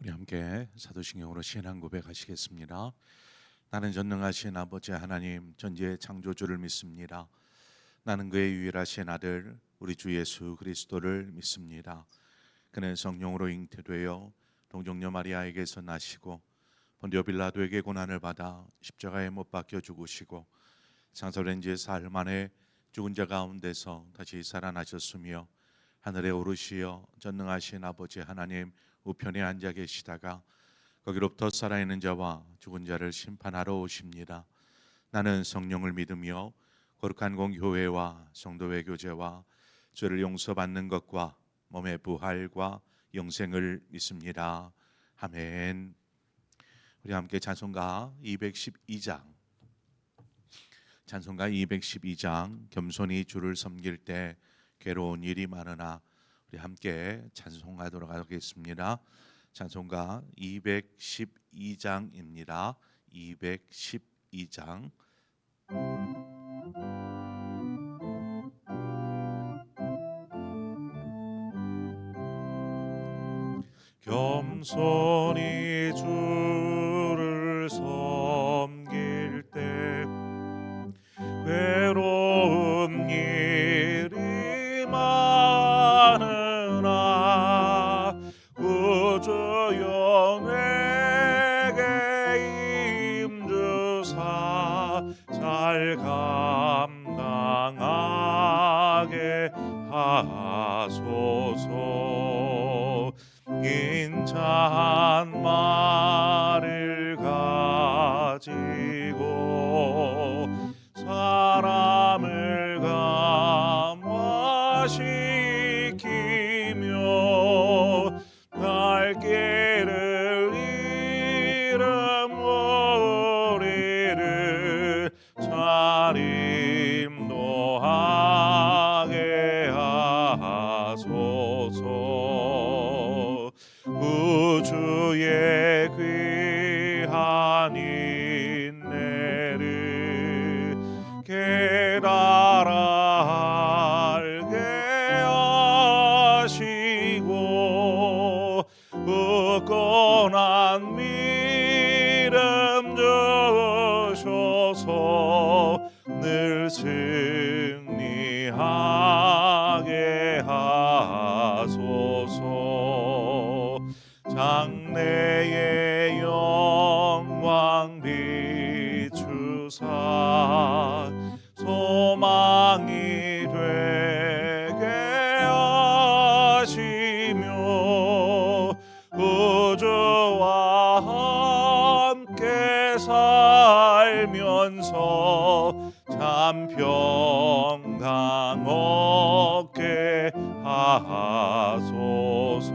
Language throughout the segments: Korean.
우리 함께 사도신경으로 신앙 고백하시겠습니다. 나는 전능하신 아버지 하나님 전지의 창조주를 믿습니다. 나는 그의 유일하신 아들 우리 주 예수 그리스도를 믿습니다. 그는 성령으로 잉태되어 동정녀 마리아에게서 나시고 본디오 빌라도에게 고난을 받아 십자가에 못 박혀 죽으시고 장사된 지 사흘 만에 죽은 자 가운데서 다시 살아나셨으며 하늘에 오르시어 전능하신 아버지 하나님 우편에 앉아 계시다가 거기로부터 살아있는 자와 죽은 자를 심판하러 오십니다. 나는 성령을 믿으며 거룩한 공교회와 성도의 교제와 죄를 용서받는 것과 몸의 부활과 영생을 믿습니다. 아멘. 우리 함께 찬송가 212장 겸손히 주를 섬길 때 괴로운 일이 많으나 우리 함께 찬송하도록 하겠습니다. 찬송가 212장입니다. 212장. 겸손히 주를 섬길 때 외로운 일이 많으나 구주 영에게 임주사 잘 감당하게 하소서. 긴 잔 말을 가지고 사람을 감화시키며 갈 길을 잃은 우리를 잘 인도하게 하소서. 구주의 귀한 인내를 깨달아 알게 하시고 굳건한 믿음 주셔서 늘 승리하게 하소서. 장래의 영광 비추사 소망이 되게 하시며 구주와 함께 살면서 참 평강 얻게 하소서.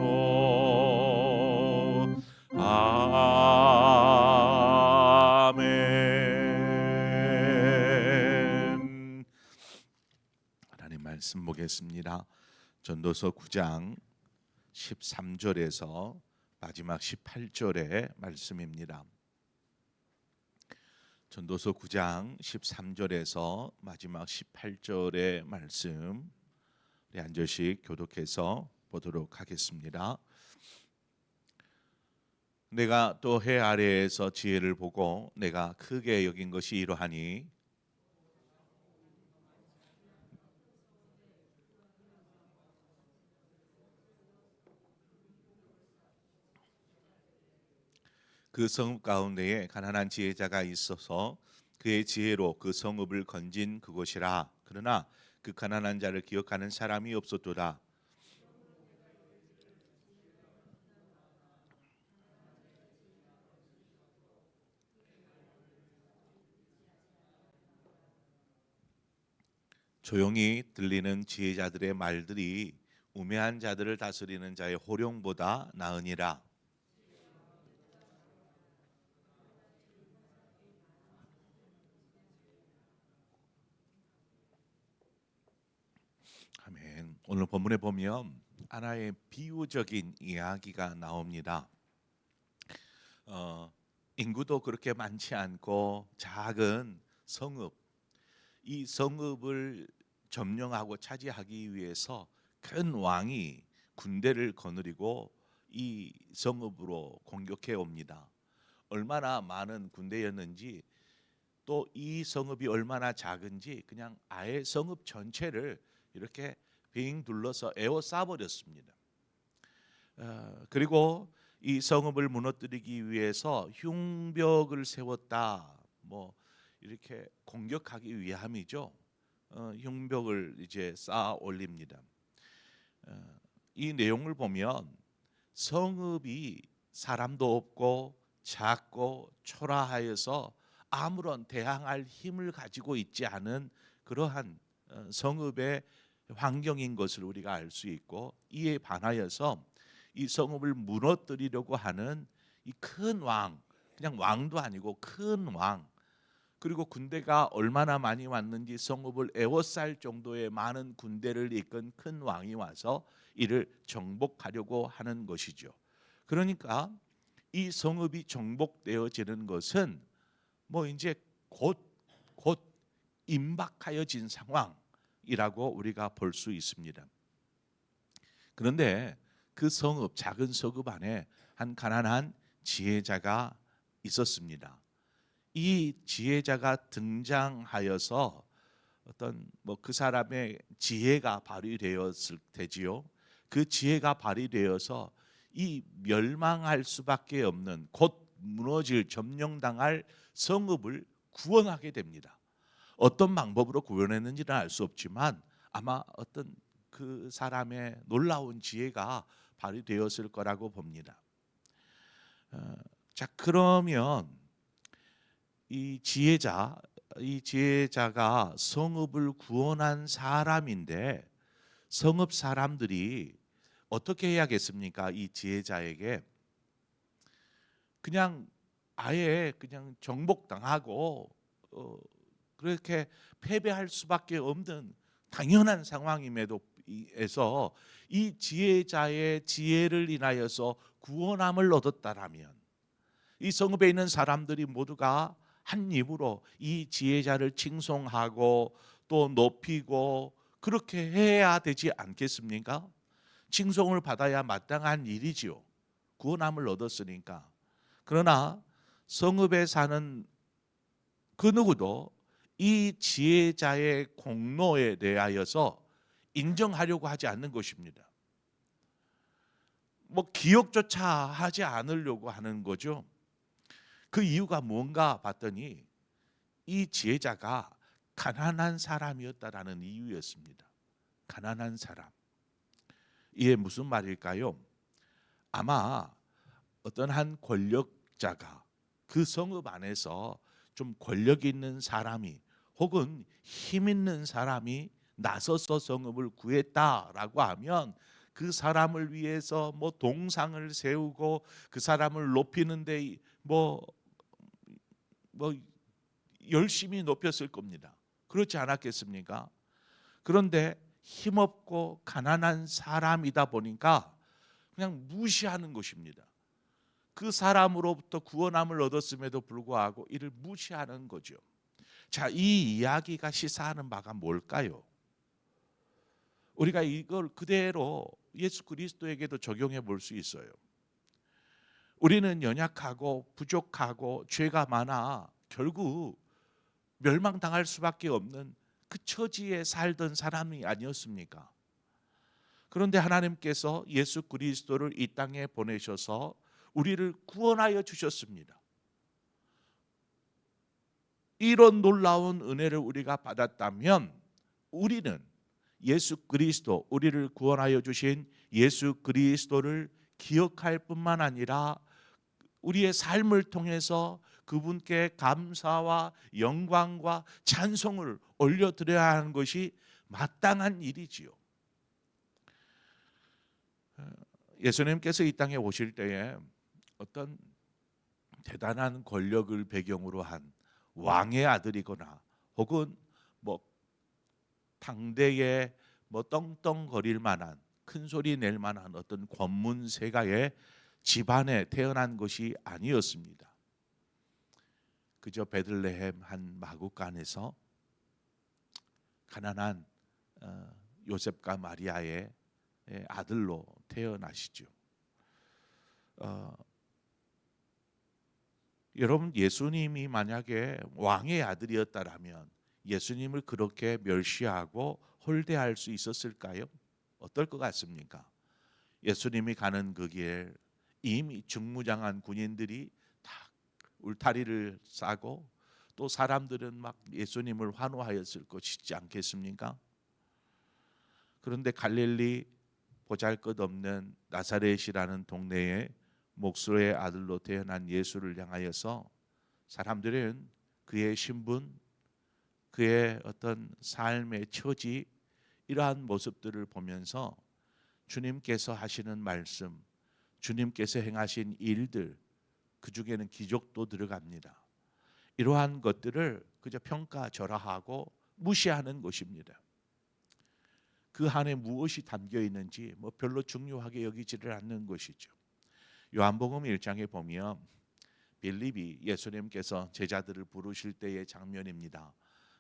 아멘. 하나님 말씀 보겠습니다. 전도서 9장 13절에서 마지막 18절의 말씀입니다. 전도서 9장 13절에서 마지막 18절의 말씀 우리 한 절씩 교독해서 보도록 하겠습니다. 내가 또 해 아래에서 지혜를 보고 내가 크게 여긴 것이 이러하니 그 성읍 가운데에 가난한 지혜자가 있어서 그의 지혜로 그 성읍을 건진 그곳이라. 그러나 그 가난한 자를 기억하는 사람이 없었도다. 조용히 들리는 지혜자들의 말들이 우매한 자들을 다스리는 자의 호령보다 나으니라. 아멘. 오늘 본문에 보면 하나의 비유적인 이야기가 나옵니다. 인구도 그렇게 많지 않고 작은 성읍, 이 성읍을 점령하고 차지하기 위해서 큰 왕이 군대를 거느리고 이 성읍으로 공격해 옵니다. 얼마나 많은 군대였는지, 또 이 성읍이 얼마나 작은지 그냥 아예 성읍 전체를 이렇게 빙 둘러서 에워싸 버렸습니다. 그리고 이 성읍을 무너뜨리기 위해서 흉벽을 세웠다. 뭐 이렇게 공격하기 위함이죠. 흉벽을 이제 쌓아 올립니다. 이 내용을 보면 성읍이 사람도 없고 작고 초라하여서 아무런 대항할 힘을 가지고 있지 않은 그러한 성읍의 환경인 것을 우리가 알 수 있고, 이에 반하여서 이 성읍을 무너뜨리려고 하는 이 큰 왕, 그냥 왕도 아니고 큰 왕, 그리고 군대가 얼마나 많이 왔는지 성읍을 에워쌀 정도의 많은 군대를 이끈 큰 왕이 와서 이를 정복하려고 하는 것이죠. 그러니까 이 성읍이 정복되어지는 것은 뭐 이제 곧 임박하여진 상황이라고 우리가 볼 수 있습니다. 그런데 그 성읍, 작은 성읍 안에 한 가난한 지혜자가 있었습니다. 이 지혜자가 등장하여서 어떤 뭐 그 사람의 지혜가 발휘되었을 테지요. 그 지혜가 발휘되어서 이 멸망할 수밖에 없는, 곧 무너질, 점령당할 성읍을 구원하게 됩니다. 어떤 방법으로 구원했는지는 알 수 없지만 아마 어떤 그 사람의 놀라운 지혜가 발휘되었을 거라고 봅니다. 자, 그러면 이 지혜자가 성읍을 구원한 사람인데, 성읍 사람들이 어떻게 해야겠습니까? 이 지혜자에게 그냥 아예 그냥 정복당하고 그렇게 패배할 수밖에 없는 당연한 상황임에도 에서 이 지혜자의 지혜를 인하여서 구원함을 얻었다라면, 이 성읍에 있는 사람들이 모두가 한 입으로 이 지혜자를 칭송하고 또 높이고 그렇게 해야 되지 않겠습니까? 칭송을 받아야 마땅한 일이지요. 구원함을 얻었으니까. 그러나 성읍에 사는 그 누구도 이 지혜자의 공로에 대하여서 인정하려고 하지 않는 것입니다. 뭐 기억조차 하지 않으려고 하는 거죠. 그 이유가 뭔가 봤더니 이 지혜자가 가난한 사람이었다라는 이유였습니다. 가난한 사람. 이게 무슨 말일까요? 아마 어떤 한 권력자가 그 성읍 안에서 좀 권력 있는 사람이, 혹은 힘 있는 사람이 나서서 성읍을 구했다라고 하면 그 사람을 위해서 뭐 동상을 세우고 그 사람을 높이는데 뭐 열심히 높였을 겁니다. 그렇지 않았겠습니까? 그런데 힘없고 가난한 사람이다 보니까 그냥 무시하는 것입니다. 그 사람으로부터 구원함을 얻었음에도 불구하고 이를 무시하는 거죠. 자, 이 이야기가 시사하는 바가 뭘까요? 우리가 이걸 그대로 예수 그리스도에게도 적용해 볼 수 있어요. 우리는 연약하고 부족하고 죄가 많아 결국 멸망당할 수밖에 없는 그 처지에 살던 사람이 아니었습니까? 그런데 하나님께서 예수 그리스도를 이 땅에 보내셔서 우리를 구원하여 주셨습니다. 이런 놀라운 은혜를 우리가 받았다면 우리는 예수 그리스도, 우리를 구원하여 주신 예수 그리스도를 기억할 뿐만 아니라 우리의 삶을 통해서 그분께 감사와 영광과 찬송을 올려드려야 하는 것이 마땅한 일이지요. 예수님께서 이 땅에 오실 때에 어떤 대단한 권력을 배경으로 한 왕의 아들이거나, 혹은 뭐 당대에 뭐 떵떵거릴 만한, 큰 소리 낼 만한 어떤 권문세가의 집안에 태어난 것이 아니었습니다. 그저 베들레헴 한 마구간에서 가난한 요셉과 마리아의 아들로 태어나시죠. 어, 여러분 예수님이 만약에 왕의 아들이었다라면 예수님을 그렇게 멸시하고 홀대할 수 있었을까요? 어떨 것 같습니까? 예수님이 가는 그 길 이미 중무장한 군인들이 다 울타리를 싸고 또 사람들은 막 예수님을 환호하였을 것이지 않겠습니까? 그런데 갈릴리 보잘것없는 나사렛이라는 동네에 목수의 아들로 태어난 예수를 향하여서 사람들은 그의 신분, 그의 어떤 삶의 처지 이러한 모습들을 보면서 주님께서 하시는 말씀, 주님께서 행하신 일들, 그 중에는 기적도 들어갑니다. 이러한 것들을 그저 평가절하하고 무시하는 것입니다. 그 안에 무엇이 담겨 있는지 별로 중요하게 여기지를 않는 것이죠. 요한복음 1장에 보면 빌립이 예수님께서 제자들을 부르실 때의 장면입니다.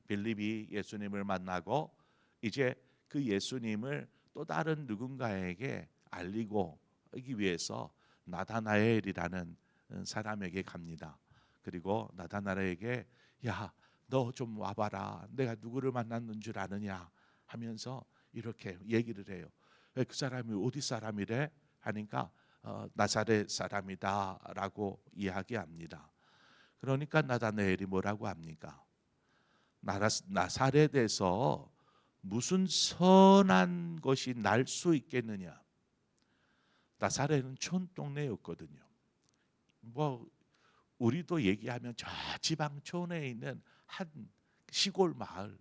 빌립이 예수님을 만나고 이제 그 예수님을 또 다른 누군가에게 알리고 하기 위해서 나다나엘이라는 사람에게 갑니다. 그리고 나다나엘에게 야, 너 좀 와봐라. 내가 누구를 만났는 줄 아느냐 하면서 이렇게 얘기를 해요. 그 사람이 어디 사람이래? 하니까 나사렛 사람이다라고 이야기합니다. 그러니까 나다나엘이 뭐라고 합니까? 나사렛에서 무슨 선한 것이 날 수 있겠느냐? 나사렛은 촌동네였거든요. 우리도 얘기하면 저 지방촌에 있는 한 시골 마을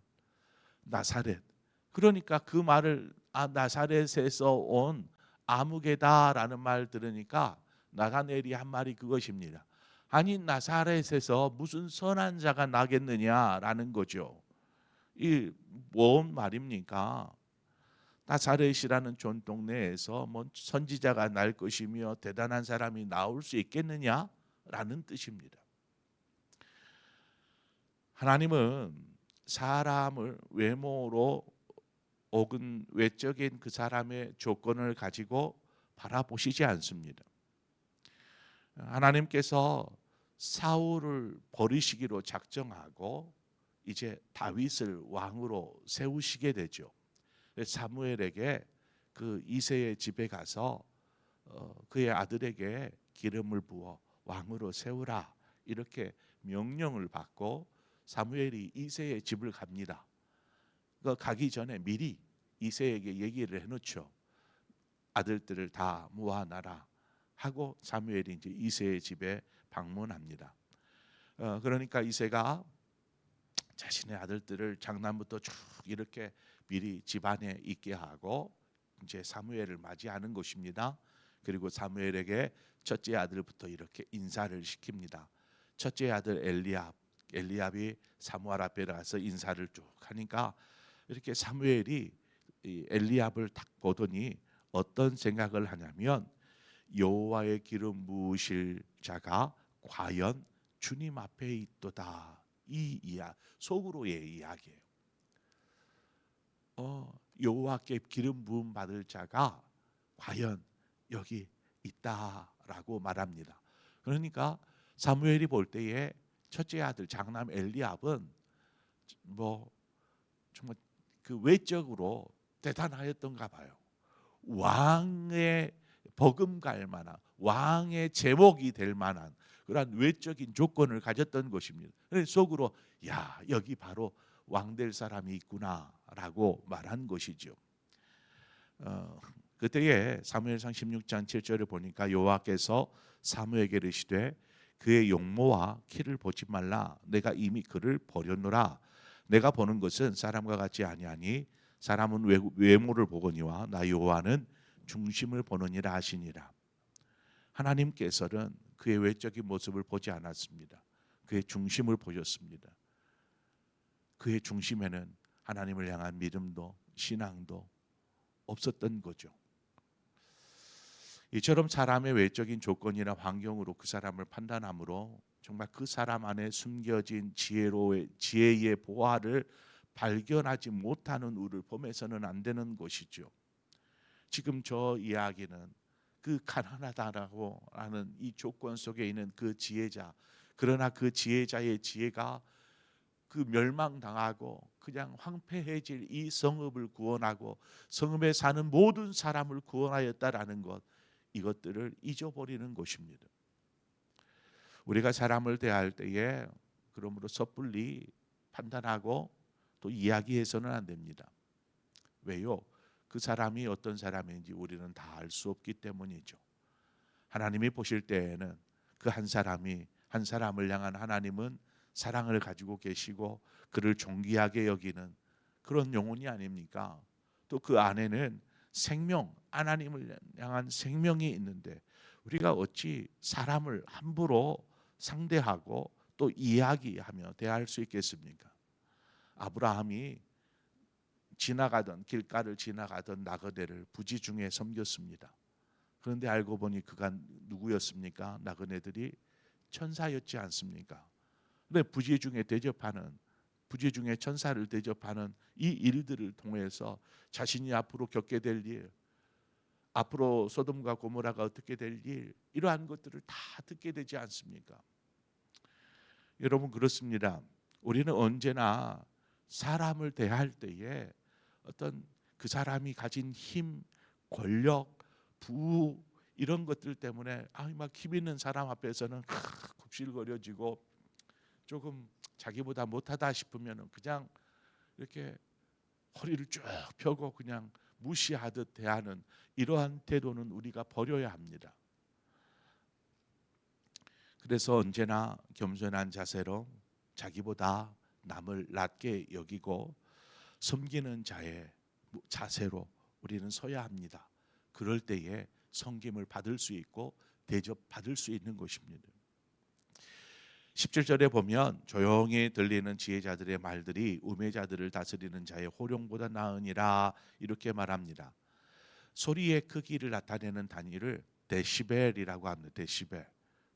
나사렛. 그러니까 그 말을 나사렛에서 온 아무개다라는 말 들으니까 나다나엘이 한 말이 그것입니다. 아니 나사렛에서 무슨 선한 자가 나겠느냐라는 거죠. 이 뭔 말입니까? 나사렛이라는 촌동네에서 선지자가 날 것이며 대단한 사람이 나올 수 있겠느냐라는 뜻입니다. 하나님은 사람을 외모로 혹은 외적인 그 사람의 조건을 가지고 바라보시지 않습니다. 하나님께서 사울을 버리시기로 작정하고 이제 다윗을 왕으로 세우시게 되죠. 사무엘에게 그 이새의 집에 가서 그의 아들에게 기름을 부어 왕으로 세우라 이렇게 명령을 받고 사무엘이 이새의 집을 갑니다. 그 가기 전에 미리 이새에게 얘기를 해놓죠. 아들들을 다 모아놔라 하고 사무엘이 이제 이새의 집에 방문합니다. 그러니까 이새가 자신의 아들들을 장남부터 쭉 이렇게 미리 집안에 있게 하고 이제 사무엘을 맞이하는 것입니다. 그리고 사무엘에게 첫째 아들부터 이렇게 인사를 시킵니다. 첫째 아들 엘리압이 사무엘 앞에 가서 인사를 쭉 하니까 이렇게 사무엘이 엘리압을 딱 보더니 어떤 생각을 하냐면 여호와의 기름 부으실 자가 과연 주님 앞에 있도다. 이 속으로의 이야기예요. 여호와께 기름 부음 받을 자가 과연 여기 있다라고 말합니다. 그러니까 사무엘이 볼 때에 첫째 아들 장남 엘리압은 정말 그 외적으로 대단하였던가 봐요. 왕의 버금갈 만한 왕의 제목이 될 만한 그러한 외적인 조건을 가졌던 것입니다. 그래서 속으로 야 여기 바로 왕 될 사람이 있구나라고 말한 것이죠. 그때에 사무엘상 16장 7절을 보니까 여호와께서 사무엘에게 이르시되 그의 용모와 키를 보지 말라. 내가 이미 그를 버렸노라. 내가 보는 것은 사람과 같지 아니하니 사람은 외모를 보거니와 나 여호와는 중심을 보느니라 하시니라. 하나님께서는 그의 외적인 모습을 보지 않았습니다. 그의 중심을 보셨습니다. 그의 중심에는 하나님을 향한 믿음도 신앙도 없었던 거죠. 이처럼 사람의 외적인 조건이나 환경으로 그 사람을 판단함으로 정말 그 사람 안에 숨겨진 지혜의 보화를 발견하지 못하는 우를 범해서는 안 되는 것이죠. 지금 저 이야기는 그 가난하다라고 하는 이 조건 속에 있는 그 지혜자, 그러나 그 지혜자의 지혜가 그 멸망당하고 그냥 황폐해질 이 성읍을 구원하고 성읍에 사는 모든 사람을 구원하였다라는 것, 이것들을 잊어버리는 것입니다. 우리가 사람을 대할 때에 그러므로 섣불리 판단하고 또 이야기해서는 안 됩니다. 왜요? 그 사람이 어떤 사람인지 우리는 다 알 수 없기 때문이죠. 하나님이 보실 때에는 그 한 사람이, 한 사람을 향한 하나님은 사랑을 가지고 계시고 그를 존귀하게 여기는 그런 영혼이 아닙니까? 또 그 안에는 생명, 하나님을 향한 생명이 있는데 우리가 어찌 사람을 함부로 상대하고 또 이야기하며 대할 수 있겠습니까? 아브라함이 지나가던 길가를 지나가던 나그네를 부지중에 섬겼습니다. 그런데 알고 보니 그가 누구였습니까? 나그네들이 천사였지 않습니까? 근데 부지중에 천사를 대접하는 이 일들을 통해서 자신이 앞으로 겪게 될 일, 앞으로 소돔과 고모라가 어떻게 될 일, 이러한 것들을 다 듣게 되지 않습니까? 여러분, 그렇습니다. 우리는 언제나 사람을 대할 때에 어떤 그 사람이 가진 힘, 권력, 부우 이런 것들 때문에 막 힘 있는 사람 앞에서는 굽실거려지고 조금 자기보다 못하다 싶으면 그냥 이렇게 허리를 쭉 펴고 그냥 무시하듯 대하는 이러한 태도는 우리가 버려야 합니다. 그래서 언제나 겸손한 자세로 자기보다 남을 낮게 여기고 섬기는 자의 자세로 우리는 서야 합니다. 그럴 때에 섬김을 받을 수 있고 대접받을 수 있는 것입니다. 17절에 보면 조용히 들리는 지혜자들의 말들이 우매자들을 다스리는 자의 호령보다 나으니라 이렇게 말합니다. 소리의 크기를 나타내는 단위를 데시벨이라고 합니다. 데시벨.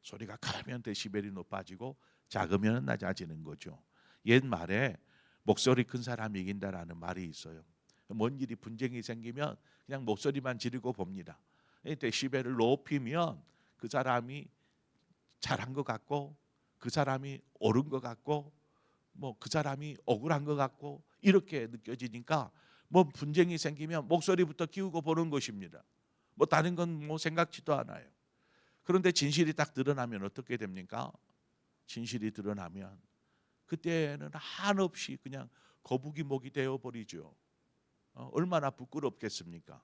소리가 크면 데시벨이 높아지고 작으면 낮아지는 거죠. 옛말에 목소리 큰 사람이 이긴다라는 말이 있어요. 뭔 일이 분쟁이 생기면 그냥 목소리만 지르고 봅니다. 데시벨을 높이면 그 사람이 잘한 것 같고 그 사람이 옳은 것 같고 뭐 그 사람이 억울한 것 같고 이렇게 느껴지니까 뭐 분쟁이 생기면 목소리부터 키우고 보는 것입니다. 뭐 다른 건 뭐 생각지도 않아요. 그런데 진실이 딱 드러나면 어떻게 됩니까? 진실이 드러나면 그때는 한없이 그냥 거북이 목이 되어버리죠. 얼마나 부끄럽겠습니까?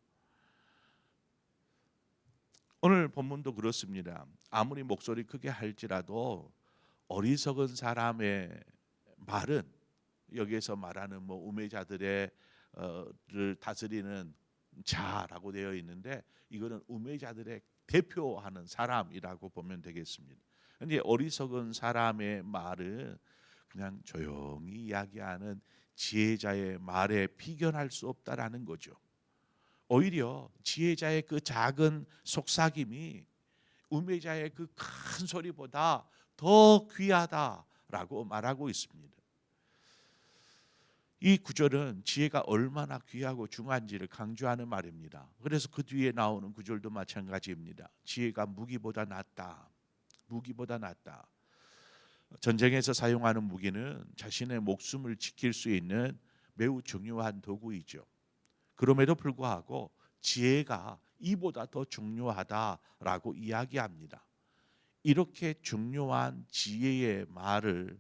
오늘 본문도 그렇습니다. 아무리 목소리 크게 할지라도 어리석은 사람의 말은, 여기에서 말하는 뭐 우매자들의 를 다스리는 자라고 되어 있는데 이거는 우매자들의 대표하는 사람이라고 보면 되겠습니다. 근데 어리석은 사람의 말은 그냥 조용히 이야기하는 지혜자의 말에 비견할 수 없다라는 거죠. 오히려 지혜자의 그 작은 속삭임이 우매자의 그 큰 소리보다 더 귀하다라고 말하고 있습니다. 이 구절은 지혜가 얼마나 귀하고 중요한지를 강조하는 말입니다. 그래서 그 뒤에 나오는 구절도 마찬가지입니다. 지혜가 무기보다 낫다. 무기보다 낫다. 전쟁에서 사용하는 무기는 자신의 목숨을 지킬 수 있는 매우 중요한 도구이죠. 그럼에도 불구하고 지혜가 이보다 더 중요하다라고 이야기합니다. 이렇게 중요한 지혜의 말을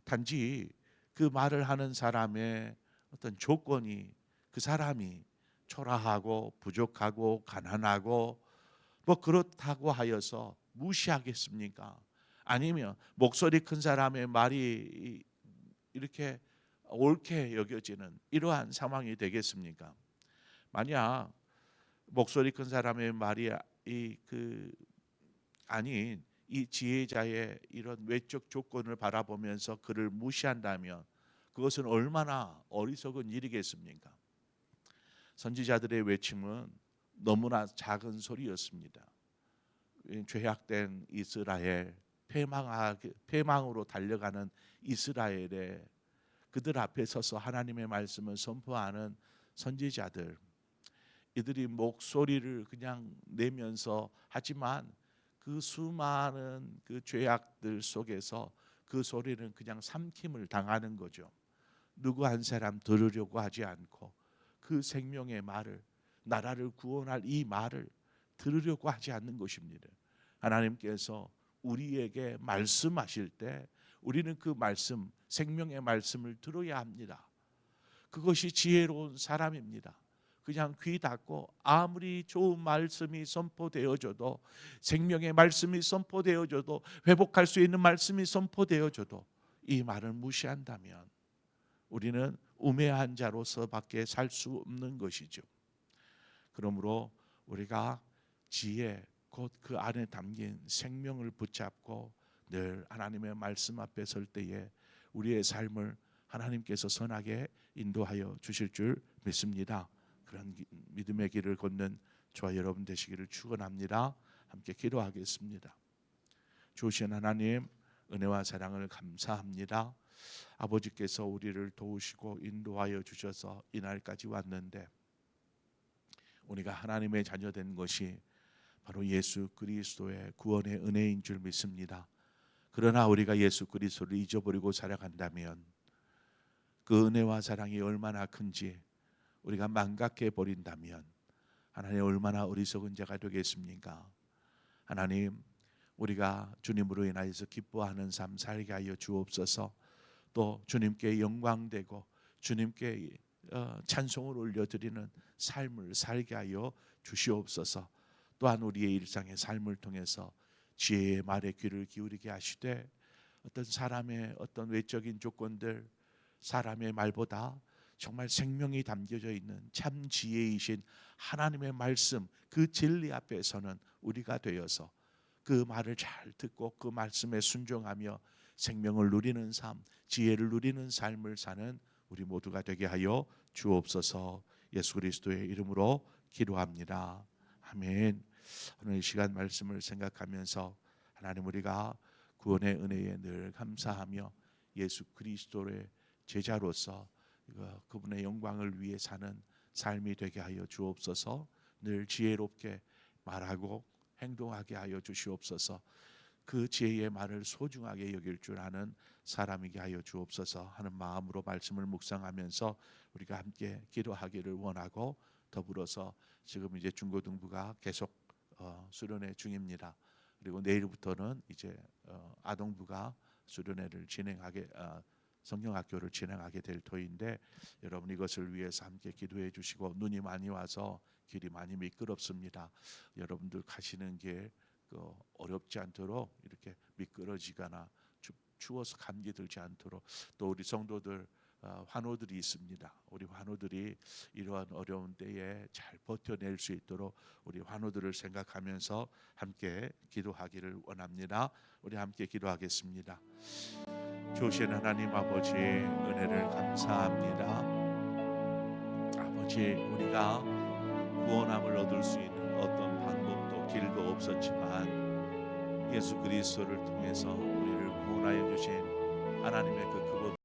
단지 그 말을 하는 사람의 어떤 조건이, 그 사람이 초라하고 부족하고 가난하고 뭐 그렇다고 하여서 무시하겠습니까? 아니면 목소리 큰 사람의 말이 이렇게 옳게 여겨지는 이러한 상황이 되겠습니까? 만약 목소리 큰 사람의 말이 아닌 이 지혜자의 이런 외적 조건을 바라보면서 그를 무시한다면 그것은 얼마나 어리석은 일이겠습니까? 선지자들의 외침은 너무나 작은 소리였습니다. 죄악된 이스라엘, 패망으로 달려가는 이스라엘에 그들 앞에 서서 하나님의 말씀을 선포하는 선지자들, 이들이 목소리를 그냥 내면서 하지만 그 수많은 그 죄악들 속에서 그 소리는 그냥 삼킴을 당하는 거죠. 누구 한 사람 들으려고 하지 않고 그 생명의 말을, 나라를 구원할 이 말을 들으려고 하지 않는 것입니다. 하나님께서 우리에게 말씀하실 때 우리는 그 말씀, 생명의 말씀을 들어야 합니다. 그것이 지혜로운 사람입니다. 그냥 귀 닫고 아무리 좋은 말씀이 선포되어져도, 생명의 말씀이 선포되어져도, 회복할 수 있는 말씀이 선포되어져도 이 말을 무시한다면 우리는 우매한 자로서밖에 살 수 없는 것이죠. 그러므로 우리가 지혜, 곧 그 안에 담긴 생명을 붙잡고 늘 하나님의 말씀 앞에 설 때에 우리의 삶을 하나님께서 선하게 인도하여 주실 줄 믿습니다. 그런 믿음의 길을 걷는 저와 여러분 되시기를 축원합니다. 함께 기도하겠습니다. 좋으신 하나님, 은혜와 사랑을 감사합니다. 아버지께서 우리를 도우시고 인도하여 주셔서 이날까지 왔는데, 우리가 하나님의 자녀된 것이 바로 예수 그리스도의 구원의 은혜인 줄 믿습니다. 그러나 우리가 예수 그리스도를 잊어버리고 살아간다면 그 은혜와 사랑이 얼마나 큰지 우리가 망각해 버린다면 하나님 얼마나 어리석은 자가 되겠습니까? 하나님, 우리가 주님으로 인하여서 기뻐하는 삶 살게 하여 주옵소서. 또 주님께 영광되고 주님께 찬송을 올려드리는 삶을 살게 하여 주시옵소서. 또한 우리의 일상의 삶을 통해서 지혜의 말에 귀를 기울이게 하시되, 어떤 사람의 어떤 외적인 조건들, 사람의 말보다 정말 생명이 담겨져 있는 참 지혜이신 하나님의 말씀, 그 진리 앞에서는 우리가 되어서 그 말을 잘 듣고 그 말씀에 순종하며 생명을 누리는 삶, 지혜를 누리는 삶을 사는 우리 모두가 되게 하여 주옵소서. 예수 그리스도의 이름으로 기도합니다. 아멘. 오늘 이 시간 말씀을 생각하면서 하나님, 우리가 구원의 은혜에 늘 감사하며 예수 그리스도의 제자로서 그분의 영광을 위해 사는 삶이 되게 하여 주옵소서. 늘 지혜롭게 말하고 행동하게 하여 주시옵소서. 그 지혜의 말을 소중하게 여길 줄 아는 사람이게 하여 주옵소서 하는 마음으로 말씀을 묵상하면서 우리가 함께 기도하기를 원하고, 더불어서 지금 이제 중고등부가 계속 수련회 중입니다. 그리고 내일부터는 이제 아동부가 수련회를 진행하게, 성경학교를 진행하게 될 터인데, 여러분 이것을 위해서 함께 기도해 주시고, 눈이 많이 와서 길이 많이 미끄럽습니다. 여러분들 가시는 길 어렵지 않도록 이렇게 미끄러지거나 추워서 감기 들지 않도록, 또 우리 성도들 환우들이 있습니다. 우리 환우들이 이러한 어려운 때에 잘 버텨낼 수 있도록 우리 환우들을 생각하면서 함께 기도하기를 원합니다. 우리 함께 기도하겠습니다. 좋으신 하나님 아버지, 은혜를 감사합니다. 아버지, 우리가 구원함을 얻을 수 있는 어떤 방법도 길도 없었지만 예수 그리스도를 통해서 우리를 구원하여 주신 하나님의 그